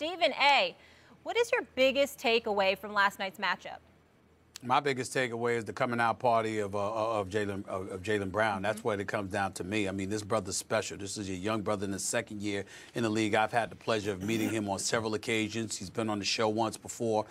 Stephen A., what is your biggest takeaway from last night's matchup? My biggest takeaway is the coming out party of Jaylen Brown. That's what it comes down to me. I mean, this brother's special. This is a young brother in his second year in the league. I've had the pleasure of meeting him on several occasions. He's been on the show once before.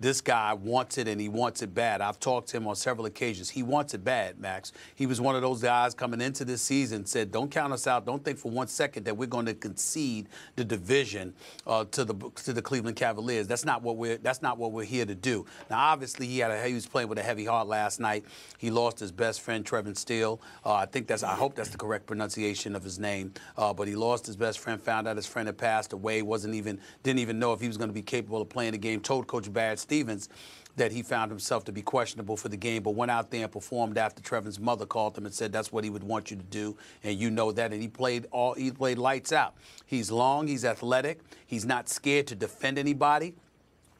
This guy wants it, and he wants it bad. I've talked to him on several occasions. He wants it bad, Max. He was one of those guys coming into this season, said, don't count us out. Don't think for 1 second that we're going to concede the division to the Cleveland Cavaliers. That's not what we're here to do. Now, obviously, he was playing with a heavy heart last night. He lost his best friend, Trevin Steele. I hope that's the correct pronunciation of his name. But he lost his best friend, found out his friend had passed away, didn't even know if he was going to be capable of playing the game. Told Coach Barrett Stevens that he found himself to be questionable for the game, but went out there and performed after Trevin's mother called him and said that's what he would want you to do, and you know that. And he played lights out. He's long, he's athletic, he's not scared to defend anybody.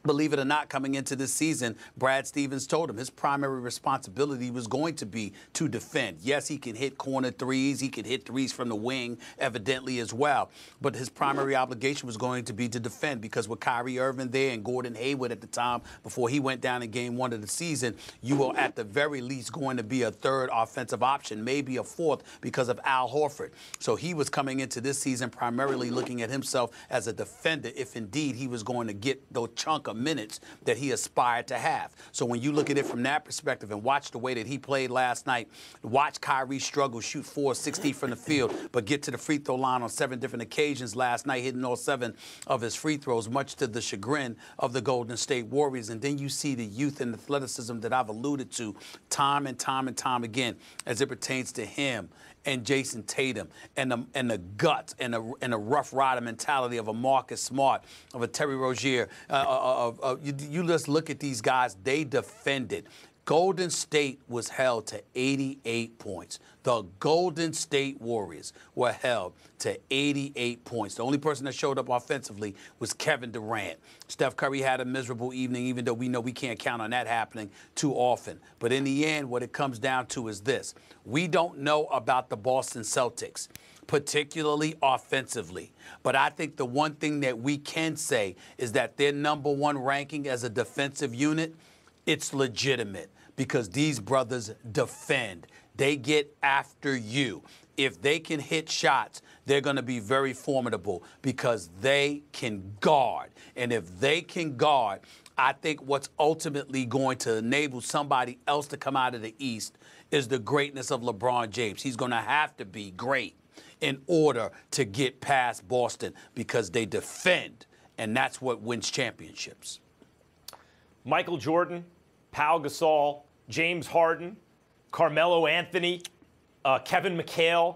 Believe it or not, coming into this season, Brad Stevens told him his primary responsibility was going to be to defend. Yes, he can hit corner threes. He can hit threes from the wing, evidently, as well. But his primary obligation was going to be to defend, because with Kyrie Irving there and Gordon Hayward at the time, before he went down in game 1 of the season, you were at the very least going to be a third offensive option, maybe a fourth, because of Al Horford. So he was coming into this season primarily looking at himself as a defender, if indeed he was going to get the chunk of minutes that he aspired to have. So when you look at it from that perspective and watch the way that he played last night, watch Kyrie struggle, shoot 4-60 from the field, but get to the free throw line on 7 different occasions last night, hitting all 7 of his free throws, much to the chagrin of the Golden State Warriors. And then you see the youth and athleticism that I've alluded to time and time and time again as it pertains to him and Jason Tatum, and the guts and the rough rider mentality of a Marcus Smart, of a Terry Rozier. You just look at these guys, they defended. Golden State was held to 88 points. The Golden State Warriors were held to 88 points. The only person that showed up offensively was Kevin Durant. Steph Curry had a miserable evening, even though we know we can't count on that happening too often. But in the end, what it comes down to is this. We don't know about the Boston Celtics, particularly offensively. But I think the one thing that we can say is that their #1 ranking as a defensive unit, it's legitimate, because these brothers defend. They get after you. If they can hit shots, they're going to be very formidable, because they can guard. And if they can guard, I think what's ultimately going to enable somebody else to come out of the East is the greatness of LeBron James. He's going to have to be great in order to get past Boston, because they defend, and that's what wins championships. Michael Jordan, Pau Gasol, James Harden, Carmelo Anthony, Kevin McHale.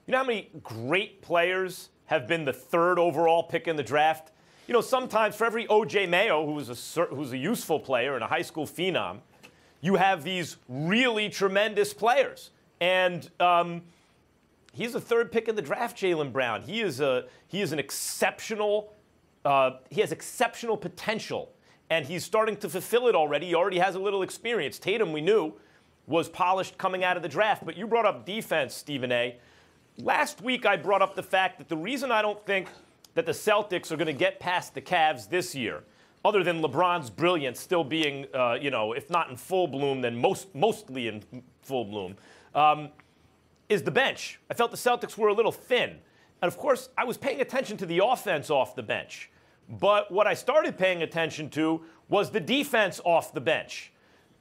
You know how many great players have been the 3rd overall pick in the draft? You know, sometimes for every O.J. Mayo, who's a useful player and a high school phenom, you have these really tremendous players. And he's the 3rd pick in the draft, Jaylen Brown. He is an exceptional. He has exceptional potential. And he's starting to fulfill it already. He already has a little experience. Tatum, we knew, was polished coming out of the draft. But you brought up defense, Stephen A. Last week, I brought up the fact that the reason I don't think that the Celtics are going to get past the Cavs this year, other than LeBron's brilliance still being, if not in full bloom, then mostly in full bloom, is the bench. I felt the Celtics were a little thin. And, of course, I was paying attention to the offense off the bench. But what I started paying attention to was the defense off the bench.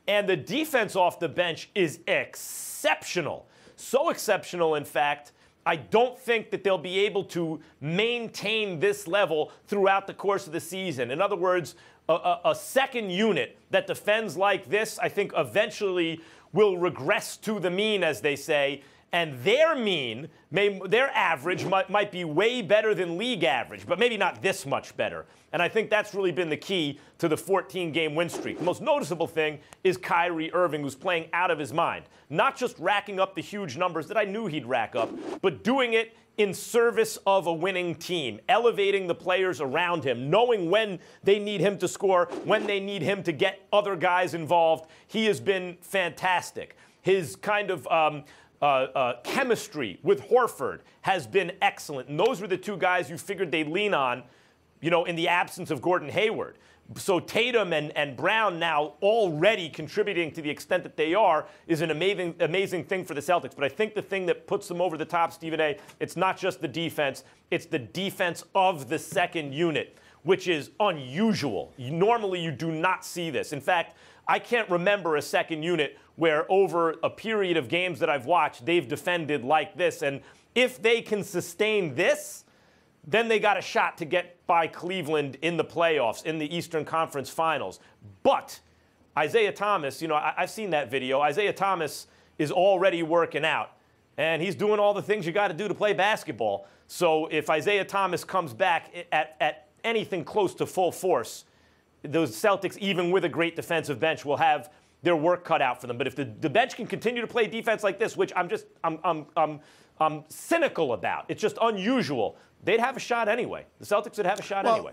And the defense off the bench is exceptional. So exceptional, in fact, I don't think that they'll be able to maintain this level throughout the course of the season. In other words, a second unit that defends like this, I think eventually will regress to the mean, as they say. And their mean, their average might be way better than league average, but maybe not this much better. And I think that's really been the key to the 14-game win streak. The most noticeable thing is Kyrie Irving, who's playing out of his mind. Not just racking up the huge numbers that I knew he'd rack up, but doing it in service of a winning team, elevating the players around him, knowing when they need him to score, when they need him to get other guys involved. He has been fantastic. His kind of chemistry with Horford has been excellent. And those were the two guys you figured they'd lean on in the absence of Gordon Hayward. So Tatum and Brown now already contributing to the extent that they are is an amazing thing for the Celtics. But I think the thing that puts them over the top, Stephen A., it's not just the defense, it's the defense of the second unit, which is unusual. Normally you do not see this. In fact, I can't remember a second unit where over a period of games that I've watched, they've defended like this. And if they can sustain this, then they got a shot to get by Cleveland in the playoffs, in the Eastern Conference Finals. But Isaiah Thomas, I've seen that video. Isaiah Thomas is already working out, and he's doing all the things you got to do to play basketball. So if Isaiah Thomas comes back at anything close to full force, those Celtics, even with a great defensive bench, will have their work cut out for them. But if the bench can continue to play defense like this, which I'm cynical about, it's just unusual, they'd have a shot anyway. The Celtics would have a shot anyway.